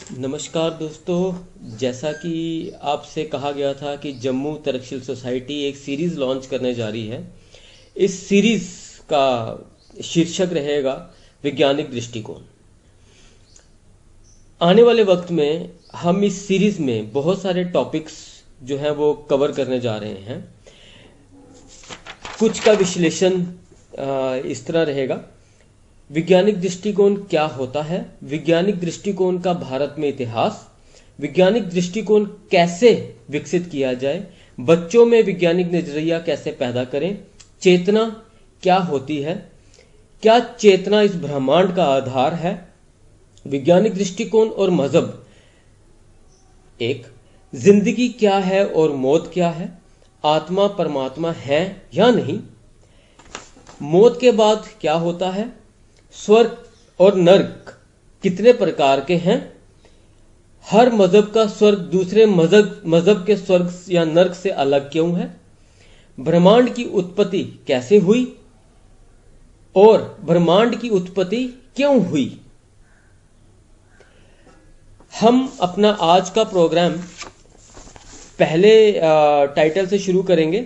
नमस्कार दोस्तों, जैसा कि आपसे कहा गया था कि जम्मू तरक्शिल सोसाइटी एक सीरीज़ लॉन्च करने जा रही है। इस सीरीज़ का शीर्षक रहेगा वैज्ञानिक दृष्टिकोण। आने वाले वक्त में हम इस सीरीज़ में बहुत सारे टॉपिक्स जो हैं वो कवर करने जा रहे हैं। कुछ का विश्लेषण इस तरह रहेगा। वैज्ञानिक दृष्टिकोण क्या होता है, वैज्ञानिक दृष्टिकोण का भारत में इतिहास, वैज्ञानिक दृष्टिकोण कैसे विकसित किया जाए, बच्चों में वैज्ञानिक नजरिया कैसे पैदा करें, चेतना क्या होती है, क्या चेतना इस ब्रह्मांड का आधार है, वैज्ञानिक दृष्टिकोण और मजहब, एक जिंदगी क्या है और मौत क्या है, आत्मा परमात्मा है या नहीं, मौत के बाद क्या होता है, स्वर्ग और नरक कितने प्रकार के हैं, हर मजहब का स्वर्ग दूसरे मजहब के स्वर्ग या नरक से अलग क्यों है, ब्रह्मांड की उत्पत्ति कैसे हुई और ब्रह्मांड की उत्पत्ति क्यों हुई। हम अपना आज का प्रोग्राम पहले टाइटल से शुरू करेंगे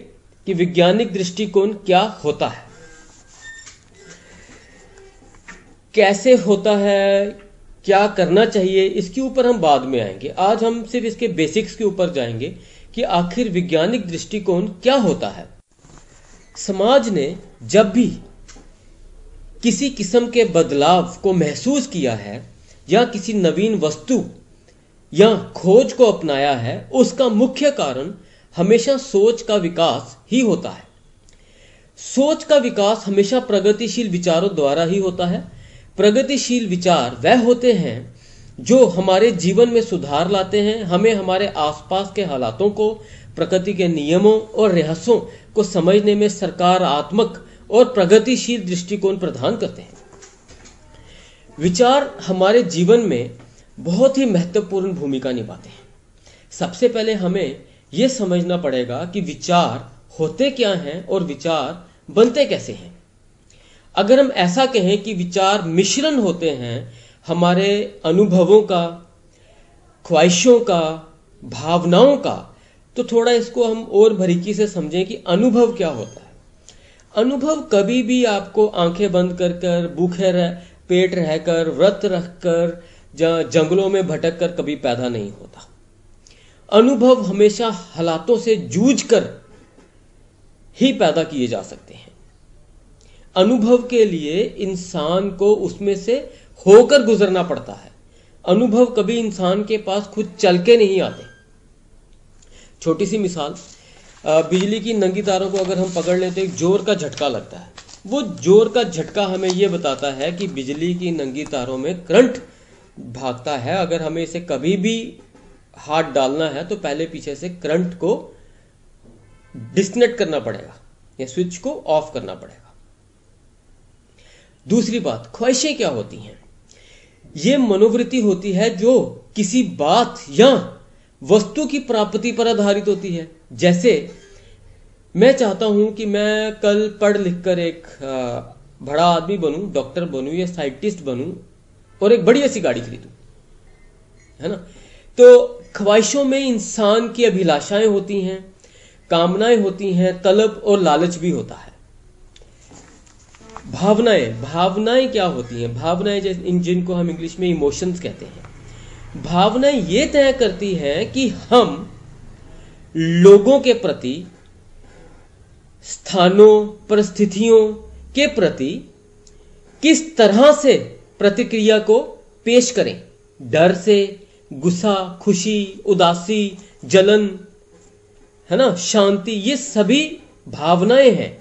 कि वैज्ञानिक दृष्टिकोण क्या होता है, कैसे होता है, क्या करना चाहिए, इसके ऊपर हम बाद में आएंगे। आज हम सिर्फ इसके बेसिक्स के ऊपर जाएंगे कि आखिर वैज्ञानिक दृष्टिकोण क्या होता है। समाज ने जब भी किसी किस्म के बदलाव को महसूस किया है या किसी नवीन वस्तु या खोज को अपनाया है, उसका मुख्य कारण हमेशा सोच का विकास ही होता है। सोच का विकास हमेशा प्रगतिशील विचारों द्वारा ही होता है। प्रगतिशील विचार वह होते हैं जो हमारे जीवन में सुधार लाते हैं, हमें हमारे आसपास के हालातों को, प्रकृति के नियमों और रहस्यों को समझने में सकारात्मक और प्रगतिशील दृष्टिकोण प्रदान करते हैं। विचार हमारे जीवन में बहुत ही महत्वपूर्ण भूमिका निभाते हैं। सबसे पहले हमें यह समझना पड़ेगा कि विचार होते क्या हैं और विचार बनते कैसे हैं। अगर हम ऐसा कहें कि विचार मिश्रण होते हैं हमारे अनुभवों का, ख्वाहिशों का, भावनाओं का, तो थोड़ा इसको हम और बारीकी से समझें कि अनुभव क्या होता है। अनुभव कभी भी आपको आंखें बंद कर कर, भूखे पेट रहकर, व्रत रखकर, जंगलों में भटक कर कभी पैदा नहीं होता। अनुभव हमेशा हालातों से जूझ कर ही पैदा किए जा सकते हैं। अनुभव के लिए इंसान को उसमें से होकर गुजरना पड़ता है। अनुभव कभी इंसान के पास खुद चल के नहीं आते। छोटी सी मिसाल, बिजली की नंगी तारों को अगर हम पकड़ लेते एक जोर का झटका लगता है। वो जोर का झटका हमें यह बताता है कि बिजली की नंगी तारों में करंट भागता है। अगर हमें इसे कभी भी हाथ डालना है तो पहले पीछे से करंट को डिस्कनेक्ट करना पड़ेगा या स्विच को ऑफ करना पड़ेगा। दूसरी बात, ख्वाहिशें क्या होती हैं? यह मनोवृत्ति होती है जो किसी बात या वस्तु की प्राप्ति पर आधारित होती है। जैसे मैं चाहता हूं कि मैं कल पढ़ लिख कर एक बड़ा आदमी बनूं, डॉक्टर बनूं या साइंटिस्ट बनूं और एक बड़ी ऐसी गाड़ी खरीदूं, है ना। तो ख्वाहिशों में इंसान की अभिलाषाएं होती हैं, कामनाएं होती हैं, तलब और लालच भी होता है। भावनाएं क्या होती हैं? भावनाएं जिनको हम इंग्लिश में इमोशंस कहते हैं। भावनाएं ये तय करती हैं कि हम लोगों के प्रति, स्थानों, परिस्थितियों के प्रति किस तरह से प्रतिक्रिया को पेश करें। डर से, गुस्सा, खुशी, उदासी, जलन, है ना, शांति, ये सभी भावनाएं हैं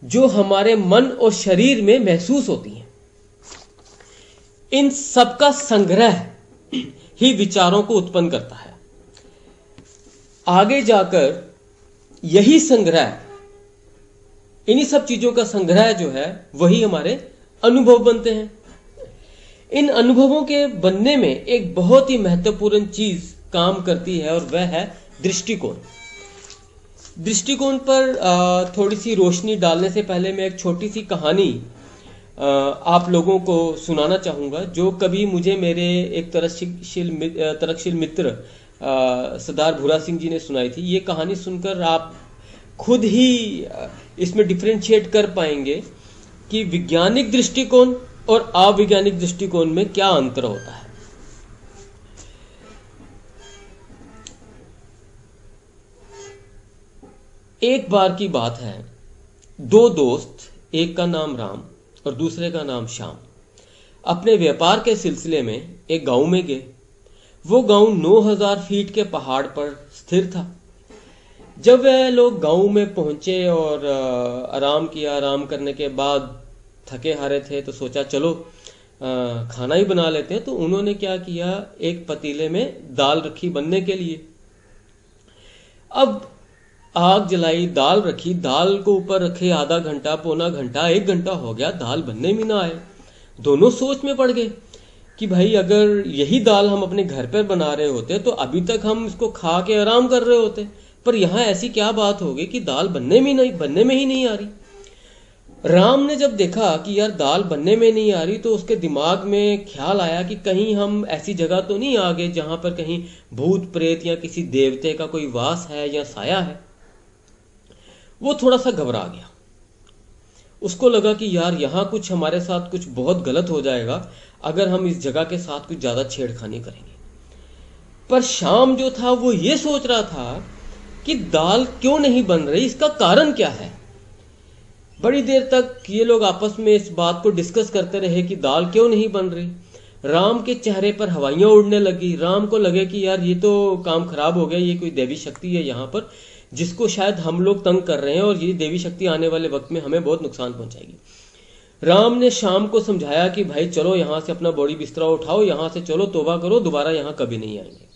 जो हमारे मन और शरीर में महसूस होती हैं। इन सब का संग्रह ही विचारों को उत्पन्न करता है। आगे जाकर यही संग्रह, इन्हीं सब चीजों का संग्रह जो है वही हमारे अनुभव बनते हैं। इन अनुभवों के बनने में एक बहुत ही महत्वपूर्ण चीज काम करती है और वह है दृष्टिकोण। दृष्टिकोण पर थोड़ी सी रोशनी डालने से पहले मैं एक छोटी सी कहानी आप लोगों को सुनाना चाहूँगा, जो कभी मुझे मेरे एक तरकशील मित्र सरदार भूरा सिंह जी ने सुनाई थी। ये कहानी सुनकर आप खुद ही इसमें डिफरेंशिएट कर पाएंगे कि वैज्ञानिक दृष्टिकोण और अवैज्ञानिक दृष्टिकोण में क्या अंतर होता है। एक बार की बात है, दो दोस्त, एक का नाम राम और दूसरे का नाम श्याम, अपने व्यापार के सिलसिले में एक गांव में गए। वो गांव 9000 फीट के पहाड़ पर स्थिर था। जब वह लोग गांव में पहुंचे और आराम किया, आराम करने के बाद थके हारे थे तो सोचा चलो खाना ही बना लेते हैं। तो उन्होंने क्या किया, एक पतीले में दाल रखी बनने के लिए। अब आग जलाई, दाल रखी, दाल को ऊपर रखे आधा घंटा, पौना घंटा, 1 घंटा हो गया, दाल बनने में ना आए। दोनों सोच में पड़ गए कि भाई अगर यही दाल हम अपने घर पर बना रहे होते तो अभी तक हम इसको खा के आराम कर रहे होते, पर यहाँ ऐसी क्या बात हो गई कि दाल बनने में ही नहीं आ रही। राम ने जब देखा कि यार दाल बनने में नहीं आ रही, तो उसके दिमाग में ख्याल आया कि कहीं हम ऐसी जगह तो नहीं आ गए जहां पर कहीं भूत प्रेत या किसी देवते का कोई वास है या साया है। वो थोड़ा सा घबरा गया। उसको लगा कि यार यहाँ कुछ हमारे साथ कुछ बहुत गलत हो जाएगा अगर हम इस जगह के साथ कुछ ज्यादा छेड़खानी करेंगे। पर श्याम जो था वो ये सोच रहा था कि दाल क्यों नहीं बन रही, इसका कारण क्या है। बड़ी देर तक ये लोग आपस में इस बात को डिस्कस करते रहे कि दाल क्यों नहीं बन रही। राम के चेहरे पर हवाइयां उड़ने लगी। राम को लगे कि यार ये तो काम खराब हो गया, ये कोई देवी शक्ति है यहाँ पर जिसको शायद हम लोग तंग कर रहे हैं और ये देवी शक्ति आने वाले वक्त में हमें बहुत नुकसान पहुंचाएगी। राम ने श्याम को समझाया कि भाई चलो यहाँ से अपना बॉडी बिस्तरा उठाओ, यहाँ से चलो, तौबा करो, दोबारा यहाँ कभी नहीं आएंगे।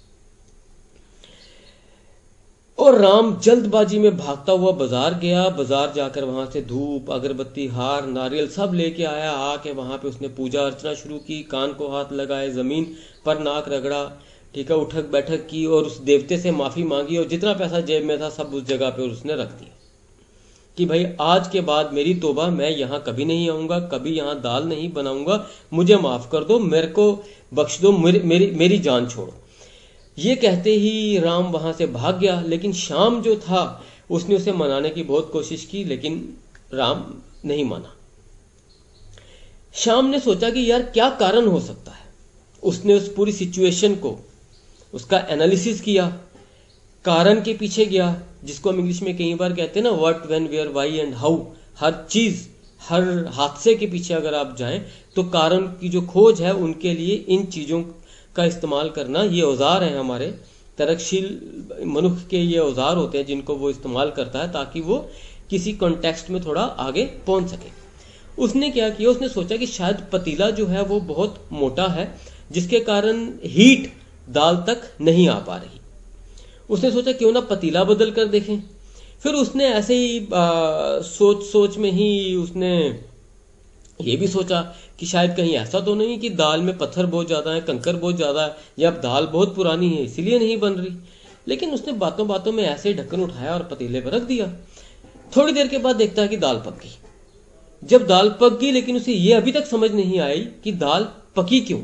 और राम जल्दबाजी में भागता हुआ बाजार गया। बाजार जाकर वहां से धूप, अगरबत्ती, हार, नारियल सब लेके आया। आके वहां पे उसने पूजा अर्चना शुरू की, कान को हाथ लगाए, जमीन पर नाक रगड़ा, ठीक है, उठक बैठक की और उस देवते से माफी मांगी और जितना पैसा जेब में था सब उस जगह पे उसने रख दिया कि भाई आज के बाद मेरी तौबा, मैं यहाँ कभी नहीं आऊंगा, कभी यहाँ दाल नहीं बनाऊंगा, मुझे माफ कर दो, मेरे को बख्श दो, मेरी जान छोड़ो। ये कहते ही राम वहां से भाग गया। लेकिन श्याम जो था उसने उसे मनाने की बहुत कोशिश की, लेकिन राम नहीं माना। श्याम ने सोचा कि यार क्या कारण हो सकता है। उसने उस पूरी सिचुएशन को, उसका एनालिसिस किया, कारण के पीछे गया, जिसको हम इंग्लिश में कई बार कहते हैं ना, what, when, where, why and how. हर चीज, हर हादसे के पीछे अगर आप जाएं तो कारण की जो खोज है, उनके लिए इन चीजों का इस्तेमाल करना, ये औजार हैं हमारे तरकशील मनुष्य के, ये औजार होते हैं जिनको वो इस्तेमाल करता है ताकि वो किसी कॉन्टेक्स्ट में थोड़ा आगे पहुंच सके। उसने क्या किया, उसने सोचा कि शायद पतीला जो है वो बहुत मोटा है जिसके कारण हीट दाल तक नहीं आ पा रही। उसने सोचा क्यों ना पतीला बदल कर देखें। फिर उसने ऐसे ही सोच में ही उसने ये भी सोचा कि शायद कहीं ऐसा तो नहीं कि दाल में पत्थर बहुत ज्यादा है, कंकर बहुत ज्यादा है, या दाल बहुत पुरानी है इसीलिए नहीं बन रही। लेकिन उसने बातों बातों में ऐसे ढक्कन उठाया और पतीले पर रख दिया। थोड़ी देर के बाद देखता है कि दाल पक गई। जब दाल पक गई, लेकिन उसे ये अभी तक समझ नहीं आई कि दाल पकी क्यों।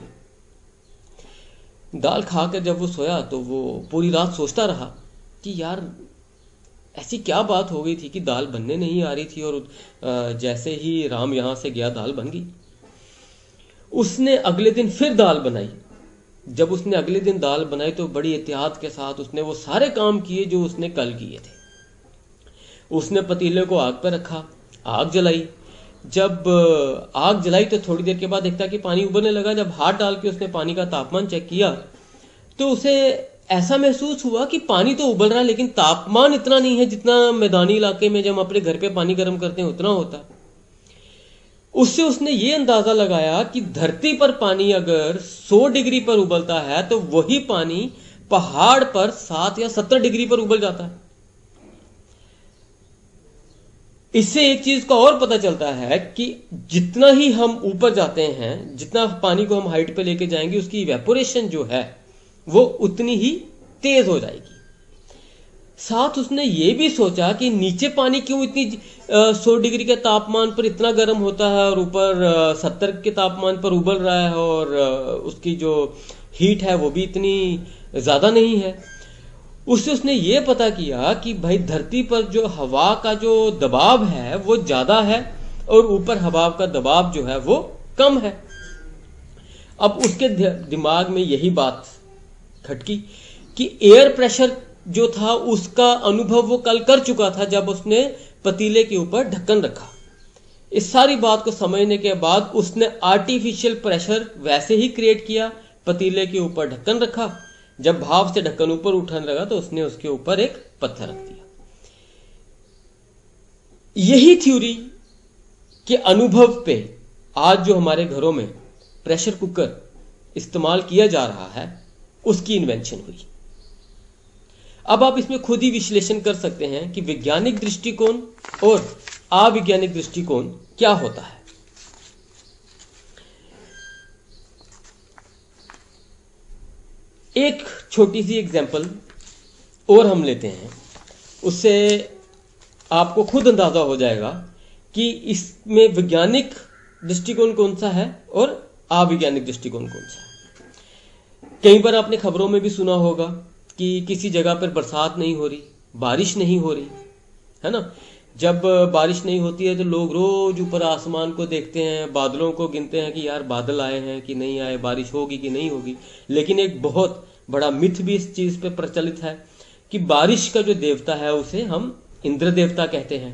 दाल खाकर जब वो सोया तो वो पूरी रात सोचता रहा कि यार ऐसी क्या बात हो गई थी कि दाल बनने नहीं आ रही थी और जैसे ही राम यहां से गया दाल बन गई। उसने अगले दिन फिर दाल बनाई। जब उसने अगले दिन दाल बनाई तो बड़ी एहतियात के साथ उसने वो सारे काम किए जो उसने कल किए थे। उसने पतीले को आग पर रखा, आग जलाई। जब आग जलाई तो थोड़ी देर के बाद देखता कि पानी उबलने लगा। जब हाथ डाल के उसने पानी का तापमान चेक किया तो उसे ऐसा महसूस हुआ कि पानी तो उबल रहा है लेकिन तापमान इतना नहीं है जितना मैदानी इलाके में जब हम अपने घर पे पानी गर्म करते हैं उतना होता। उससे उसने ये अंदाजा लगाया कि धरती पर पानी अगर 100 डिग्री पर उबलता है तो वही पानी पहाड़ पर 7 या 70 डिग्री पर उबल जाता है। इससे एक चीज का और पता चलता है कि जितना ही हम ऊपर जाते हैं, जितना पानी को हम हाइट पे लेके जाएंगे, उसकी इवेपोरेशन जो है वो उतनी ही तेज हो जाएगी। साथ उसने ये भी सोचा कि नीचे पानी क्यों 100 डिग्री के तापमान पर इतना गर्म होता है और ऊपर 70 के तापमान पर उबल रहा है और उसकी जो हीट है वो भी इतनी ज़्यादा नहीं है। उससे उसने ये पता किया कि भाई धरती पर जो हवा का जो दबाव है वो ज़्यादा है और ऊपर हवा का दबाव जो है वो कम है। अब उसके दिमाग में यही बात खटकी कि एयर प्रेशर जो था उसका अनुभव वो कल कर चुका था जब उसने पतीले के ऊपर ढक्कन रखा। इस सारी बात को समझने के बाद उसने आर्टिफिशियल प्रेशर वैसे ही क्रिएट किया, पतीले के ऊपर ढक्कन रखा। जब भाप से ढक्कन ऊपर उठने लगा तो उसने उसके ऊपर एक पत्थर रख दिया। यही थ्योरी के अनुभव पे आज जो हमारे घरों में प्रेशर कुकर इस्तेमाल किया जा रहा है उसकी इन्वेंशन हुई। अब आप इसमें खुद ही विश्लेषण कर सकते हैं कि वैज्ञानिक दृष्टिकोण और अवैज्ञानिक दृष्टिकोण क्या होता है। एक छोटी सी एग्जांपल और हम लेते हैं, उससे आपको खुद अंदाजा हो जाएगा कि इसमें वैज्ञानिक दृष्टिकोण कौन सा है और अवैज्ञानिक दृष्टिकोण कौन सा है। कई बार आपने खबरों में भी सुना होगा कि किसी जगह पर बरसात नहीं हो रही, बारिश नहीं हो रही है ना। जब बारिश नहीं होती है तो लोग रोज ऊपर आसमान को देखते हैं, बादलों को गिनते हैं कि यार बादल आए हैं कि नहीं आए, बारिश होगी कि नहीं होगी। लेकिन एक बहुत बड़ा मिथ भी इस चीज पे प्रचलित है कि बारिश का जो देवता है उसे हम इंद्र देवता कहते हैं,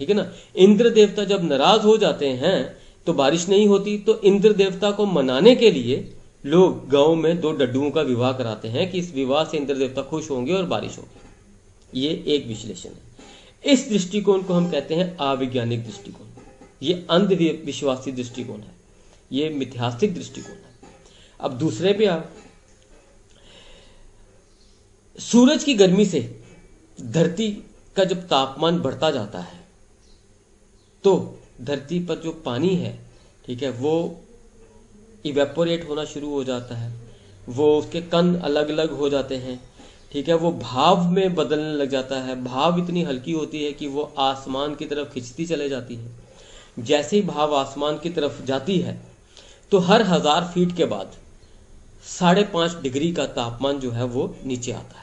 ठीक है ना। इंद्र देवता जब नाराज हो जाते हैं तो बारिश नहीं होती, तो इंद्र देवता को मनाने के लिए लोग गांव में 2 डड्डुओं का विवाह कराते हैं कि इस विवाह से इंद्र देवता खुश होंगे और बारिश होगी। ये एक विश्लेषण है। इस दृष्टिकोण को हम कहते हैं अवैज्ञानिक दृष्टिकोण। ये अंधविश्वासी दृष्टिकोण है, ये मिथ्यास्तिक दृष्टिकोण है। अब दूसरे पे आप, सूरज की गर्मी से धरती का जब तापमान बढ़ता जाता है तो धरती पर जो पानी है, ठीक है, वो इवेपोरेट होना शुरू हो जाता है, वो उसके कण अलग अलग हो जाते हैं, ठीक है, वो भाप में बदलने लग जाता है। भाप इतनी हल्की होती है कि वो आसमान की तरफ खिंचती चले जाती है। जैसे ही भाप आसमान की तरफ जाती है तो हर 1000 फीट के बाद 5.5 डिग्री का तापमान जो है वो नीचे आता है।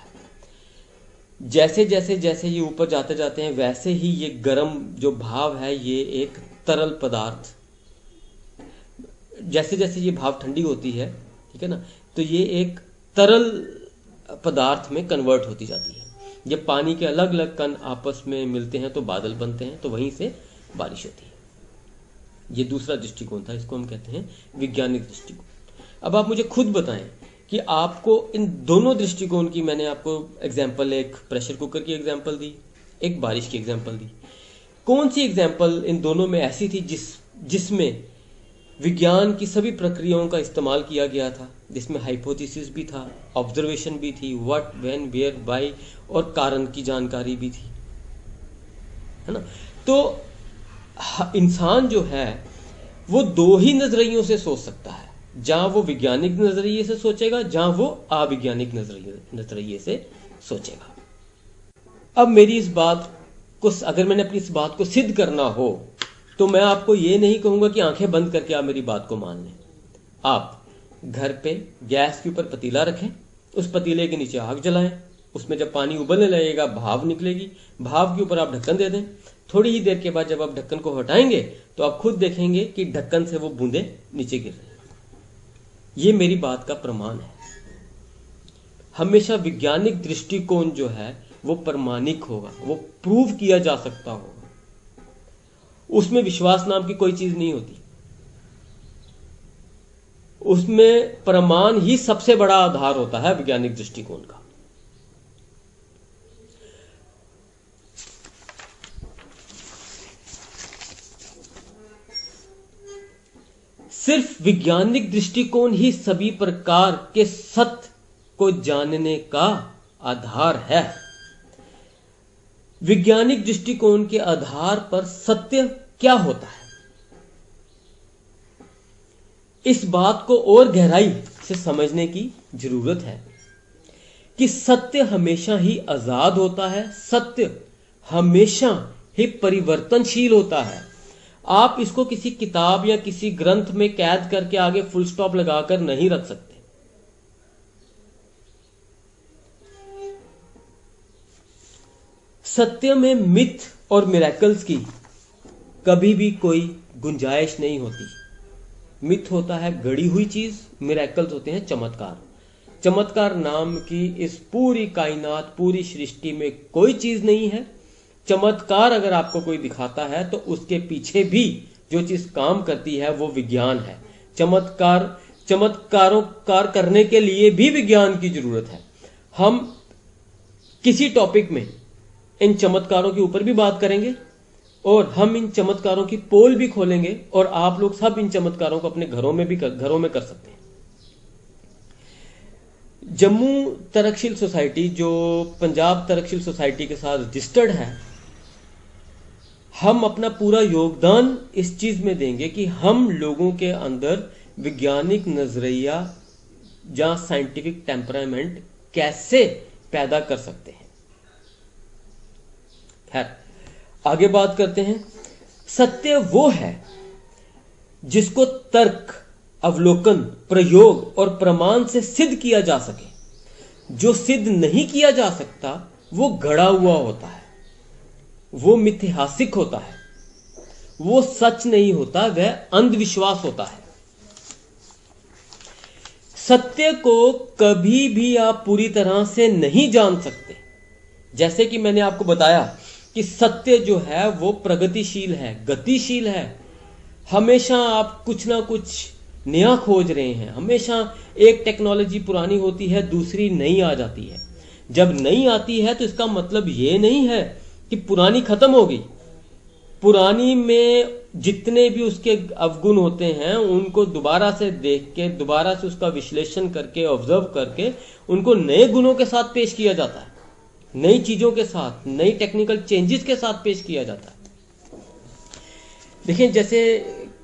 जैसे जैसे जैसे ये ऊपर जाते जाते हैं वैसे ही ये गर्म जो भाप है ये एक तरल पदार्थ, जैसे जैसे ये भाप ठंडी होती है, ठीक है ना, तो ये एक तरल पदार्थ में कन्वर्ट होती जाती है। जब पानी के अलग अलग कण आपस में मिलते हैं तो बादल बनते हैं, तो वहीं से बारिश होती है। ये दूसरा दृष्टिकोण था, इसको हम कहते हैं वैज्ञानिक दृष्टिकोण। अब आप मुझे खुद बताएं कि आपको इन दोनों दृष्टिकोण की, मैंने आपको एग्जाम्पल एक प्रेशर कुकर की एग्जाम्पल दी, एक बारिश की एग्जाम्पल दी, कौन सी एग्जाम्पल इन दोनों में ऐसी थी जिसमें विज्ञान की सभी प्रक्रियाओं का इस्तेमाल किया गया था, जिसमें हाइपोथेसिस भी था, ऑब्जर्वेशन भी थी, व्हाट, व्हेन, वेयर, बाय और कारण की जानकारी भी थी, है ना। तो इंसान जो है वो 2 ही नजरियों से सोच सकता है, जहां वो वैज्ञानिक नजरिए से सोचेगा, जहां वो अवैज्ञानिक नजरिए से सोचेगा। अब मेरी इस बात को, अगर मैंने अपनी इस बात को सिद्ध करना हो तो मैं आपको ये नहीं कहूंगा कि आंखें बंद करके आप मेरी बात को मान लें। आप घर पे गैस के ऊपर पतीला रखें, उस पतीले के नीचे आग जलाएं, उसमें जब पानी उबलने लगेगा भाप निकलेगी, भाप के ऊपर आप ढक्कन दे दें। थोड़ी ही देर के बाद जब आप ढक्कन को हटाएंगे तो आप खुद देखेंगे कि ढक्कन से वो बूंदें नीचे गिर रही हैं। ये मेरी बात का प्रमाण है। हमेशा वैज्ञानिक दृष्टिकोण जो है वो प्रमाणिक होगा, वो प्रूव किया जा सकता होगा, उसमें विश्वास नाम की कोई चीज नहीं होती। उसमें प्रमाण ही सबसे बड़ा आधार होता है वैज्ञानिक दृष्टिकोण का। सिर्फ वैज्ञानिक दृष्टिकोण ही सभी प्रकार के सत्य को जानने का आधार है। वैज्ञानिक दृष्टिकोण के आधार पर सत्य क्या होता है, इस बात को और गहराई से समझने की जरूरत है कि सत्य हमेशा ही आजाद होता है, सत्य हमेशा ही परिवर्तनशील होता है। आप इसको किसी किताब या किसी ग्रंथ में कैद करके आगे फुल स्टॉप लगाकर नहीं रख सकते। सत्य में मिथ और मिरेकल्स की कभी भी कोई गुंजाइश नहीं होती। मिथ होता है गढ़ी हुई चीज, मिरेकल्स होते हैं चमत्कार। चमत्कार नाम की इस पूरी कायनात, पूरी सृष्टि में कोई चीज नहीं है। चमत्कार अगर आपको कोई दिखाता है तो उसके पीछे भी जो चीज काम करती है वो विज्ञान है। चमत्कारों करने के लिए भी विज्ञान की जरूरत है। हम किसी टॉपिक में इन चमत्कारों के ऊपर भी बात करेंगे और हम इन चमत्कारों की पोल भी खोलेंगे और आप लोग सब इन चमत्कारों को अपने घरों में कर सकते हैं। जम्मू तरकशील सोसाइटी जो पंजाब तरकशील सोसाइटी के साथ रजिस्टर्ड है, हम अपना पूरा योगदान इस चीज में देंगे कि हम लोगों के अंदर वैज्ञानिक नजरिया या साइंटिफिक टेम्परामेंट कैसे पैदा कर सकते हैं। खैर, आगे बात करते हैं। सत्य वो है जिसको तर्क, अवलोकन, प्रयोग और प्रमाण से सिद्ध किया जा सके। जो सिद्ध नहीं किया जा सकता वो गढ़ा हुआ होता है, वो मिथ्यासिक होता है, वो सच नहीं होता, वह अंधविश्वास होता है। सत्य को कभी भी आप पूरी तरह से नहीं जान सकते। जैसे कि मैंने आपको बताया कि सत्य जो है वो प्रगतिशील है, गतिशील है। हमेशा आप कुछ ना कुछ नया खोज रहे हैं। हमेशा एक टेक्नोलॉजी पुरानी होती है, दूसरी नई आ जाती है। जब नई आती है तो इसका मतलब ये नहीं है कि पुरानी खत्म हो गई। पुरानी में जितने भी उसके अवगुण होते हैं उनको दोबारा से देख के, दोबारा से उसका विश्लेषण करके, ऑब्जर्व करके उनको नए गुणों के साथ पेश किया जाता है, नई चीजों के साथ, नई टेक्निकल चेंजेस के साथ पेश किया जाता है। देखिए, जैसे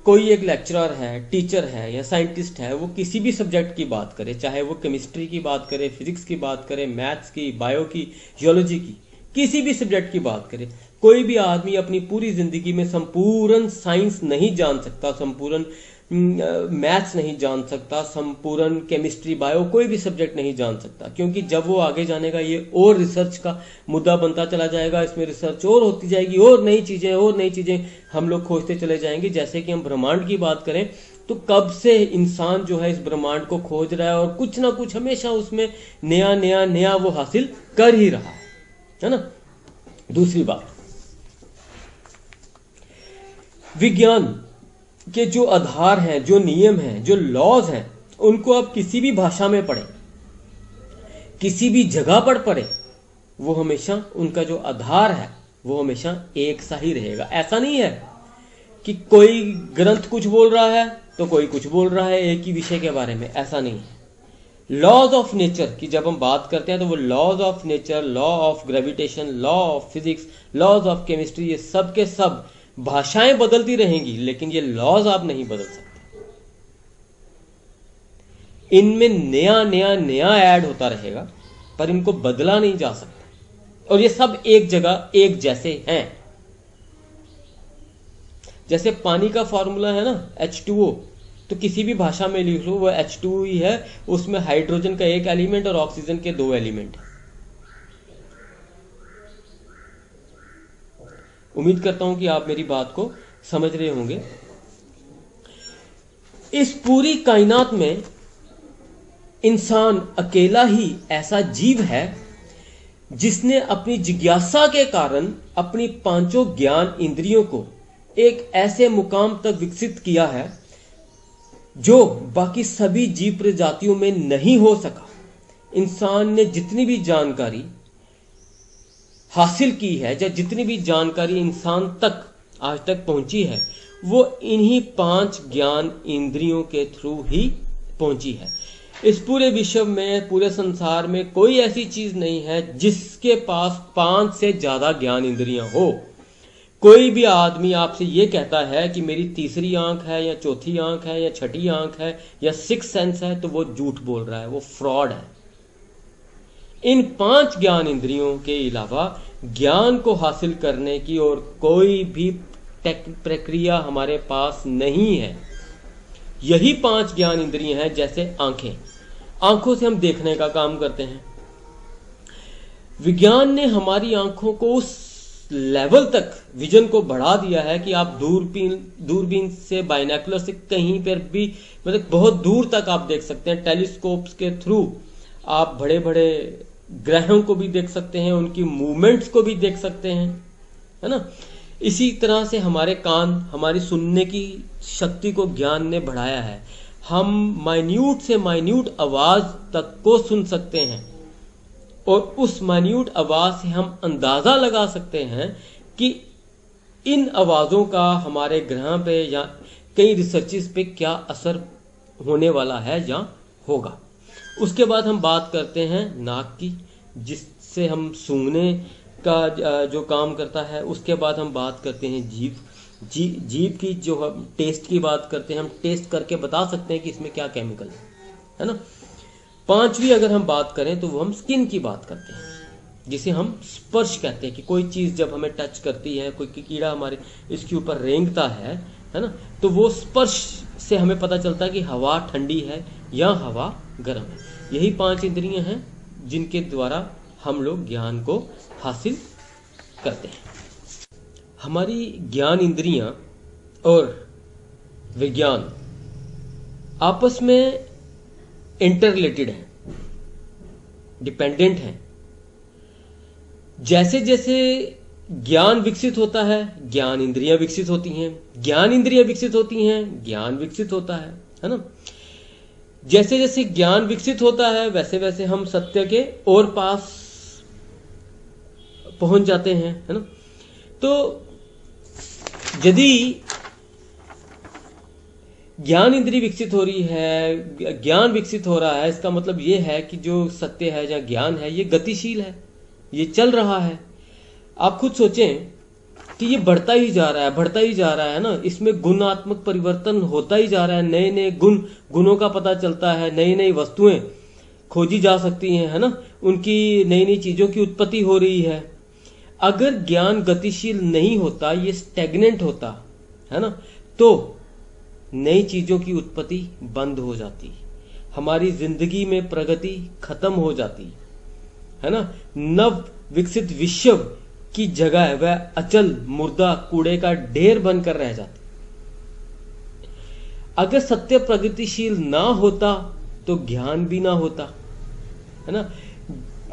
कोई एक लेक्चरर है, टीचर है या साइंटिस्ट है, वो किसी भी सब्जेक्ट की बात करे, चाहे वो केमिस्ट्री की बात करे, फिजिक्स की बात करे, मैथ्स की, बायो की, जियोलॉजी की, किसी भी सब्जेक्ट की बात करे। कोई भी आदमी अपनी पूरी जिंदगी में संपूर्ण साइंस नहीं जान सकता, संपूर्ण मैथ्स नहीं जान सकता, संपूर्ण केमिस्ट्री, बायो, कोई भी सब्जेक्ट नहीं जान सकता, क्योंकि जब वो आगे जाने का ये और रिसर्च का मुद्दा बनता चला जाएगा। इसमें रिसर्च और होती जाएगी और नई चीजें हम लोग खोजते चले जाएंगे। जैसे कि हम ब्रह्मांड की बात करें तो कब से इंसान जो है इस ब्रह्मांड को खोज रहा है और कुछ ना कुछ हमेशा उसमें नया वो हासिल कर ही रहा है ना। दूसरी बात, विज्ञान के जो आधार हैं, जो नियम हैं, जो लॉज हैं, उनको आप किसी भी भाषा में पढ़ें, किसी भी जगह पर पढ़ें, वो हमेशा उनका जो आधार है वो हमेशा एक सा ही रहेगा। ऐसा नहीं है कि कोई ग्रंथ कुछ बोल रहा है तो कोई कुछ बोल रहा है एक ही विषय के बारे में, ऐसा नहीं है। लॉज ऑफ नेचर की जब हम बात करते हैं तो वो laws of nature, law of gravitation, law of physics, laws of chemistry, ये सब के सब भाषाएं बदलती रहेंगी लेकिन ये लॉज आप नहीं बदल सकते। इनमें नया ऐड होता रहेगा पर इनको बदला नहीं जा सकता और ये सब एक जगह एक जैसे हैं। जैसे पानी का फॉर्मूला है ना H2O, तो किसी भी भाषा में लिख लो वो H2O ही है, उसमें हाइड्रोजन का एक एलिमेंट और ऑक्सीजन के 2 एलिमेंट है। उम्मीद करता हूं कि आप मेरी बात को समझ रहे होंगे। इस पूरी कायनात में इंसान अकेला ही ऐसा जीव है जिसने अपनी जिज्ञासा के कारण अपनी 5 ज्ञान इंद्रियों को एक ऐसे मुकाम तक विकसित किया है जो बाकी सभी जीव प्रजातियों में नहीं हो सका। इंसान ने जितनी भी जानकारी हासिल की है या जितनी भी जानकारी इंसान तक आज तक पहुंची है वो इन्हीं 5 ज्ञान इंद्रियों के थ्रू ही पहुंची है। इस पूरे विश्व में, पूरे संसार में कोई ऐसी चीज नहीं है जिसके पास 5 से ज्यादा ज्ञान इंद्रियां हो। कोई भी आदमी आपसे ये कहता है कि मेरी तीसरी आंख है या चौथी आंख है या छठी आंख है या 6th सेंस है, तो वो झूठ बोल रहा है, वो फ्रॉड है। इन 5 ज्ञान इंद्रियों के अलावा ज्ञान को हासिल करने की और कोई भी प्रक्रिया हमारे पास नहीं है। यही 5 ज्ञान इंद्रियां हैं। जैसे आंखें, आंखों से हम देखने का काम करते हैं। विज्ञान ने हमारी आंखों को उस लेवल तक विजन को बढ़ा दिया है कि आप दूरबीन से, बाइनोकुलर से कहीं पर भी, मतलब बहुत दूर तक आप देख सकते हैं। टेलीस्कोप्स के थ्रू आप बड़े बड़े ग्रहों को भी देख सकते हैं, उनकी मूवमेंट्स को भी देख सकते हैं, है ना। इसी तरह से हमारे कान, हमारी सुनने की शक्ति को ज्ञान ने बढ़ाया है। हम माइन्यूट से माइन्यूट आवाज तक को सुन सकते हैं और उस माइन्यूट आवाज से हम अंदाजा लगा सकते हैं कि इन आवाजों का हमारे ग्रह पे या कई रिसर्चेस पे क्या असर होने वाला है या होगा। उसके बाद हम बात करते हैं नाक की, जिससे हम सूंघने का जो काम करता है। उसके बाद हम बात करते हैं जीभ की, जो हम टेस्ट की बात करते हैं। हम टेस्ट करके बता सकते हैं कि इसमें क्या केमिकल है ना। 5वीं अगर हम बात करें तो वो हम स्किन की बात करते हैं, जिसे हम स्पर्श कहते हैं कि कोई चीज़ जब हमें टच करती है, कोई कीड़ा हमारे इसके ऊपर रेंगता है ना, तो वो स्पर्श से हमें पता चलता है कि हवा ठंडी है या हवा गर्म है। यही 5 इंद्रियां हैं जिनके द्वारा हम लोग ज्ञान को हासिल करते हैं। हमारी ज्ञान इंद्रियां और विज्ञान आपस में इंटर रिलेटेड हैं, डिपेंडेंट हैं। जैसे जैसे ज्ञान विकसित होता है, ज्ञान इंद्रियां विकसित होती हैं, ज्ञान इंद्रियां विकसित होती हैं, ज्ञान विकसित होता है ना। जैसे जैसे ज्ञान विकसित होता है वैसे वैसे हम सत्य के और पास पहुंच जाते हैं, है ना। तो यदि ज्ञान इंद्रिय विकसित हो रही है, ज्ञान विकसित हो रहा है, इसका मतलब ये है कि जो सत्य है या ज्ञान है ये गतिशील है, ये चल रहा है। आप खुद सोचें कि ये बढ़ता ही जा रहा है, बढ़ता ही जा रहा है ना। इसमें गुणात्मक परिवर्तन होता ही जा रहा है, नए नए गुणों का पता चलता है, नई नई वस्तुएं खोजी जा सकती हैं, है ना। उनकी नई नई चीजों की उत्पत्ति हो रही है। अगर ज्ञान गतिशील नहीं होता, ये स्टैग्नेंट होता है ना, तो नई चीजों की उत्पत्ति बंद हो जाती, हमारी जिंदगी में प्रगति खत्म हो जाती, है ना। नव विकसित विश्व की जगह वह अचल मुर्दा कूड़े का ढेर बनकर रह जाती। अगर सत्य प्रगतिशील ना होता तो ज्ञान भी ना होता, है ना।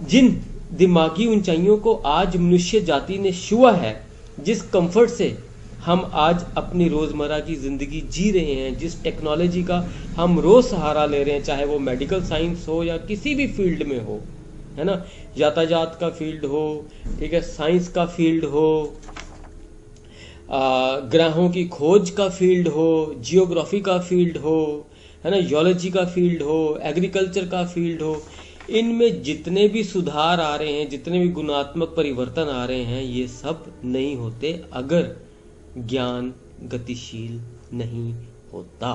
जिन दिमागी ऊंचाइयों को आज मनुष्य जाति ने छुआ है, जिस कंफर्ट से हम आज अपनी रोजमर्रा की जिंदगी जी रहे हैं, जिस टेक्नोलॉजी का हम रोज सहारा ले रहे हैं, चाहे वो मेडिकल साइंस हो या किसी भी फील्ड में हो, है ना, यातायात का फील्ड हो, ठीक है, साइंस का फील्ड हो, ग्रहों की खोज का फील्ड हो, जियोग्राफी का फील्ड हो, है ना, जियोलॉजी का फील्ड हो, एग्रीकल्चर का फील्ड हो, इनमें जितने भी सुधार आ रहे हैं, जितने भी गुणात्मक परिवर्तन आ रहे हैं, ये सब नहीं होते अगर ज्ञान गतिशील नहीं होता।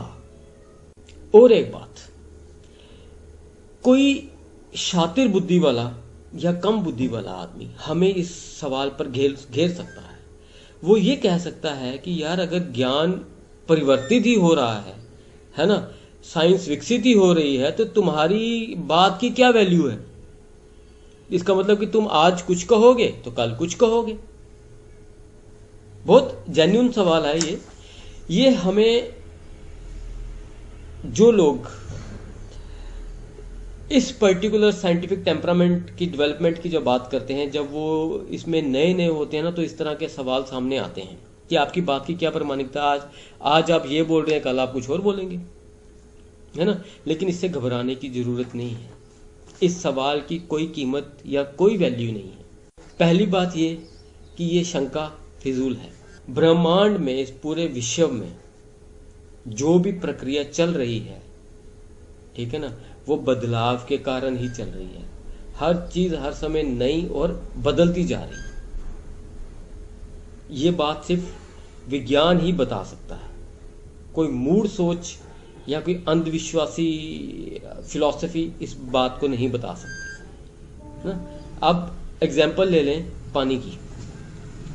और एक बात, कोई शातिर बुद्धि वाला या कम बुद्धि वाला आदमी हमें इस सवाल पर घेर सकता है। वो ये कह सकता है कि यार अगर ज्ञान परिवर्तित ही हो रहा है ना, साइंस विकसित ही हो रही है, तो तुम्हारी बात की क्या वैल्यू है। इसका मतलब कि तुम आज कुछ कहोगे तो कल कुछ कहोगे। बहुत जेन्युइन सवाल है ये हमें, जो लोग इस पर्टिकुलर साइंटिफिक टेम्परामेंट की डेवलपमेंट की जो बात करते हैं, जब वो इसमें नए नए होते हैं ना, तो इस तरह के सवाल सामने आते हैं कि आपकी बात की क्या प्रामाणिकता। आज आप ये बोल रहे हैं, कल आप कुछ और बोलेंगे, है ना। लेकिन इससे घबराने की जरूरत नहीं है। इस सवाल की कोई कीमत या कोई वैल्यू नहीं है। पहली बात ये कि ये शंका फिजूल है। ब्रह्मांड में, इस पूरे विश्व में जो भी प्रक्रिया चल रही है, ठीक है ना, वो बदलाव के कारण ही चल रही है। हर चीज हर समय नई और बदलती जा रही है। ये बात सिर्फ विज्ञान ही बता सकता है। कोई मूढ़ सोच या कोई अंधविश्वासी फिलॉसफी इस बात को नहीं बता सकती ना। अब एग्जाम्पल ले लें पानी की।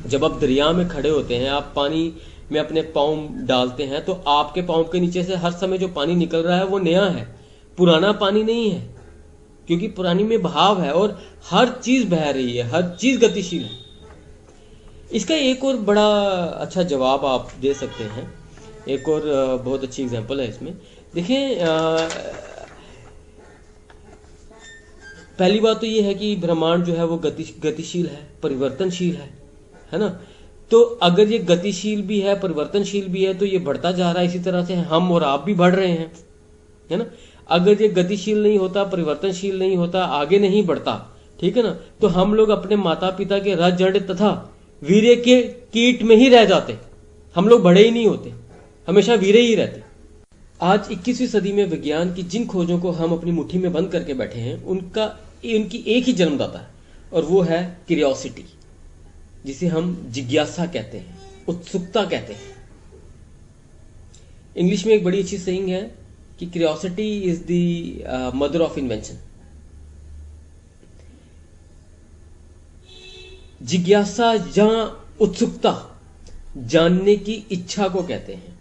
जब आप दरिया में खड़े होते हैं, आप पानी में अपने पाँव डालते हैं, तो आपके पाँव के नीचे से हर समय जो पानी निकल रहा है वो नया है, पुराना पानी नहीं है, क्योंकि पुरानी में बहाव है और हर चीज बह रही है, हर चीज गतिशील है। इसका एक और बड़ा अच्छा जवाब आप दे सकते हैं, एक और बहुत अच्छी एग्जांपल है इसमें। देखिए, पहली बात तो ये है कि ब्रह्मांड जो है वो गतिशील है, परिवर्तनशील है ना। तो अगर ये गतिशील भी है, परिवर्तनशील भी है, तो ये बढ़ता जा रहा है, इसी तरह से हम और आप भी बढ़ रहे हैं, है ना। अगर ये गतिशील नहीं होता, परिवर्तनशील नहीं होता, आगे नहीं बढ़ता, ठीक है ना, तो हम लोग अपने माता पिता के रज जड़ तथा वीर्य के कीट में ही रह जाते, हम लोग बड़े ही नहीं होते, हमेशा वीर्य ही रहते। आज 21वीं सदी में विज्ञान की जिन खोजों को हम अपनी मुट्ठी में बंद करके बैठे हैं, उनकी एक ही जन्मदाता है, और वो है क्यूरियोसिटी, जिसे हम जिज्ञासा कहते हैं, उत्सुकता कहते हैं। इंग्लिश में एक बड़ी अच्छी सेइंग है कि curiosity is the mother of invention. जिज्ञासा या उत्सुकता जानने की इच्छा को कहते हैं।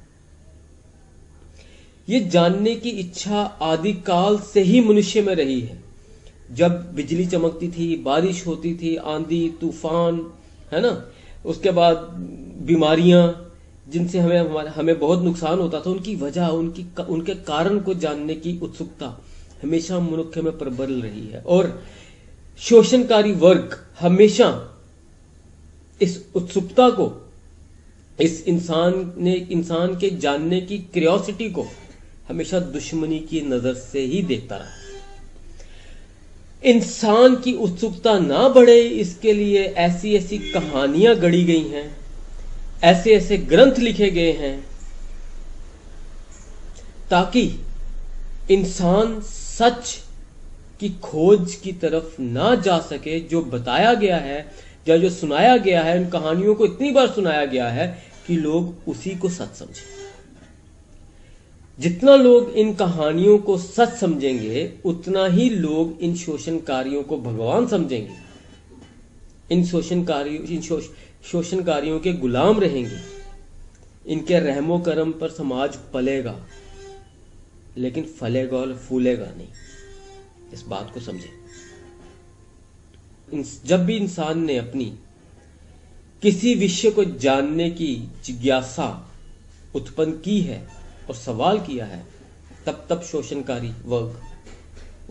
ये जानने की इच्छा आदिकाल से ही मनुष्य में रही है। जब बिजली चमकती थी, बारिश होती थी, आंधी तूफान, है ना, उसके बाद बीमारियां जिनसे हमें बहुत नुकसान होता था, उनकी वजह, उनके कारण को जानने की उत्सुकता हमेशा मनुष्य में प्रबल रही है। और शोषणकारी वर्ग हमेशा इस उत्सुकता को, इस इंसान के जानने की क्यूरियोसिटी को हमेशा दुश्मनी की नजर से ही देखता रहा। इंसान की उत्सुकता ना बढ़े, इसके लिए ऐसी ऐसी कहानियां गढ़ी गई हैं, ऐसे ऐसे ग्रंथ लिखे गए हैं, ताकि इंसान सच की खोज की तरफ ना जा सके। जो बताया गया है या जो सुनाया गया है, इन कहानियों को इतनी बार सुनाया गया है कि लोग उसी को सच समझें। जितना लोग इन कहानियों को सच समझेंगे, उतना ही लोग इन शोषणकारियों को भगवान समझेंगे, इन शोषणकारियों के गुलाम रहेंगे। इनके रहमो करम पर समाज पलेगा, लेकिन फलेगा और फूलेगा नहीं। इस बात को समझें। जब भी इंसान ने अपनी किसी विषय को जानने की जिज्ञासा उत्पन्न की है और सवाल किया है, तब तब शोषणकारी वर्ग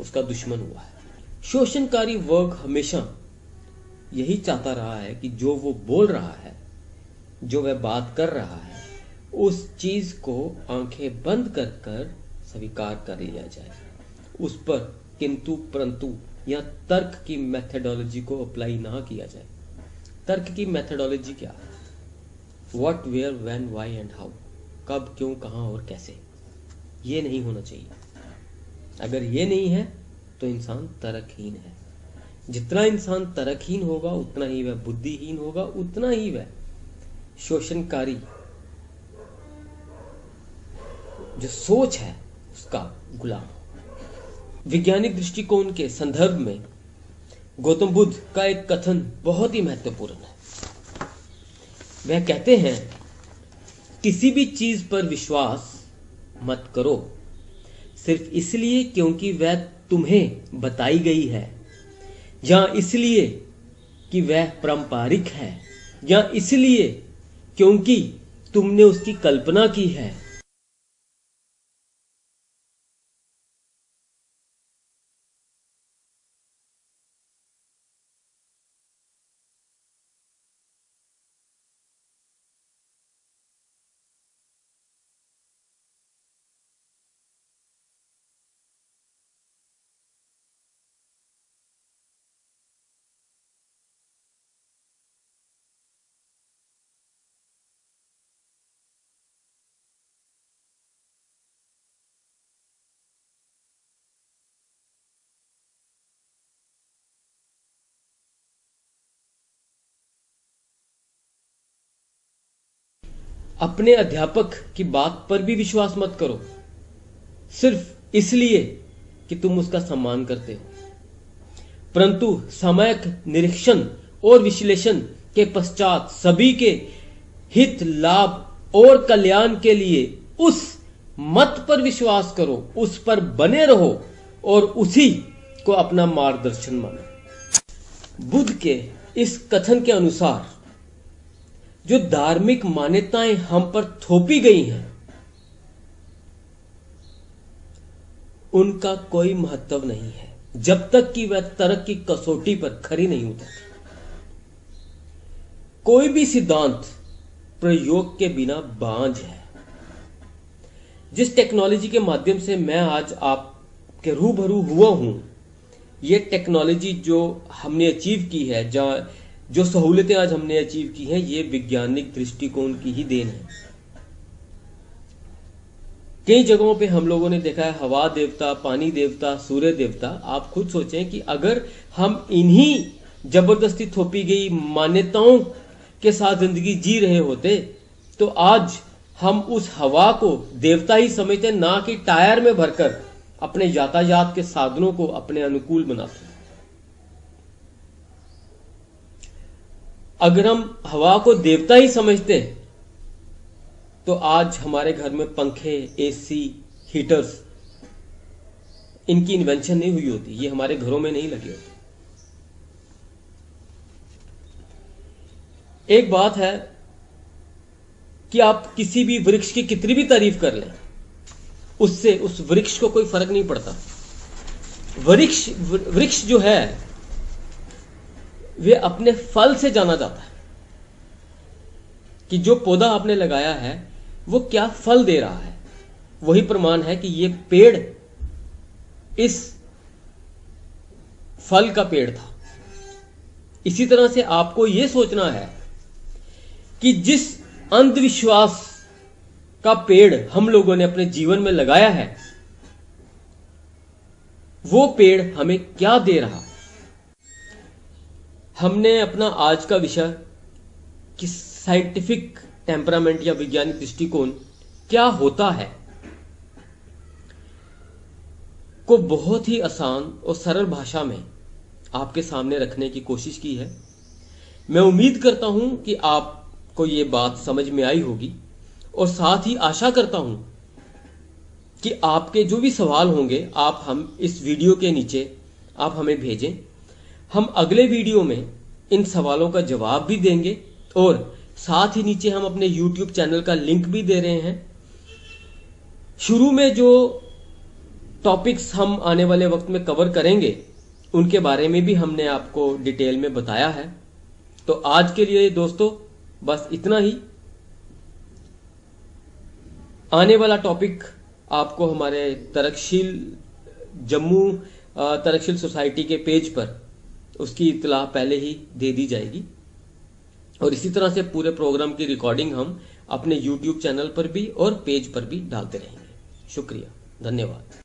उसका दुश्मन हुआ है। शोषणकारी वर्ग हमेशा यही चाहता रहा है कि जो वो बोल रहा है, जो वह बात कर रहा है, उस चीज को आंखें बंद कर कर स्वीकार कर लिया जाए, उस पर किंतु परंतु या तर्क की मेथोडोलॉजी को अप्लाई ना किया जाए। तर्क की मेथोडोलॉजी क्या है? What, where, when, why and how, कब, क्यों, कहां और कैसे। ये नहीं होना चाहिए। अगर ये नहीं है तो इंसान तर्कहीन है। जितना इंसान तर्कहीन होगा, उतना ही वह बुद्धिहीन होगा, उतना ही वह शोषणकारी जो सोच है उसका गुलाम। वैज्ञानिक दृष्टिकोण के संदर्भ में गौतम बुद्ध का एक कथन बहुत ही महत्वपूर्ण है। वह कहते हैं, किसी भी चीज पर विश्वास मत करो सिर्फ इसलिए क्योंकि वह तुम्हें बताई गई है, या इसलिए कि वह पारंपरिक है, या इसलिए क्योंकि तुमने उसकी कल्पना की है। अपने अध्यापक की बात पर भी विश्वास मत करो सिर्फ इसलिए कि तुम उसका सम्मान करते हो, परंतु सामयिक निरीक्षण और विश्लेषण के पश्चात सभी के हित, लाभ और कल्याण के लिए उस मत पर विश्वास करो, उस पर बने रहो और उसी को अपना मार्गदर्शन मानो। बुद्ध के इस कथन के अनुसार जो धार्मिक मान्यताएं हम पर थोपी गई हैं, उनका कोई महत्व नहीं है जब तक कि वह तर्क की कसौटी पर खरी नहीं उतरती। कोई भी सिद्धांत प्रयोग के बिना बांझ है। जिस टेक्नोलॉजी के माध्यम से मैं आज आपके रूबरू हुआ हूं, ये टेक्नोलॉजी जो हमने अचीव की है, जो सहूलतें आज हमने अचीव की हैं, ये वैज्ञानिक दृष्टिकोण की ही देन है। कई जगहों पे हम लोगों ने देखा है हवा देवता, पानी देवता, सूर्य देवता। आप खुद सोचें कि अगर हम इन्हीं जबरदस्ती थोपी गई मान्यताओं के साथ जिंदगी जी रहे होते तो आज हम उस हवा को देवता ही समझते, ना कि टायर में भरकर अपने यातायात के साधनों को अपने अनुकूल बनाते। अगर हम हवा को देवता ही समझते तो आज हमारे घर में पंखे, एसी, हीटर्स, इनकी इन्वेंशन नहीं हुई होती, ये हमारे घरों में नहीं लगे होते। एक बात है कि आप किसी भी वृक्ष की कितनी भी तारीफ कर लें, उससे उस वृक्ष को कोई फर्क नहीं पड़ता। वृक्ष जो है वे अपने फल से जाना जाता है कि जो पौधा आपने लगाया है वो क्या फल दे रहा है। वही प्रमाण है कि ये पेड़ इस फल का पेड़ था। इसी तरह से आपको यह सोचना है कि जिस अंधविश्वास का पेड़ हम लोगों ने अपने जीवन में लगाया है, वो पेड़ हमें क्या दे रहा। हमने अपना आज का विषय कि साइंटिफिक टेम्परामेंट या वैज्ञानिक दृष्टिकोण क्या होता है को बहुत ही आसान और सरल भाषा में आपके सामने रखने की कोशिश की है। मैं उम्मीद करता हूं कि आपको ये बात समझ में आई होगी और साथ ही आशा करता हूं कि आपके जो भी सवाल होंगे आप हम इस वीडियो के नीचे आप हमें भेजें। हम अगले वीडियो में इन सवालों का जवाब भी देंगे और साथ ही नीचे हम अपने YouTube चैनल का लिंक भी दे रहे हैं। शुरू में जो टॉपिक्स हम आने वाले वक्त में कवर करेंगे उनके बारे में भी हमने आपको डिटेल में बताया है। तो आज के लिए दोस्तों बस इतना ही। आने वाला टॉपिक आपको हमारे तरकशील जम्मू तरकशील सोसाइटी के पेज पर उसकी इत्तला पहले ही दे दी जाएगी और इसी तरह से पूरे प्रोग्राम की रिकॉर्डिंग हम अपने YouTube चैनल पर भी और पेज पर भी डालते रहेंगे। शुक्रिया, धन्यवाद।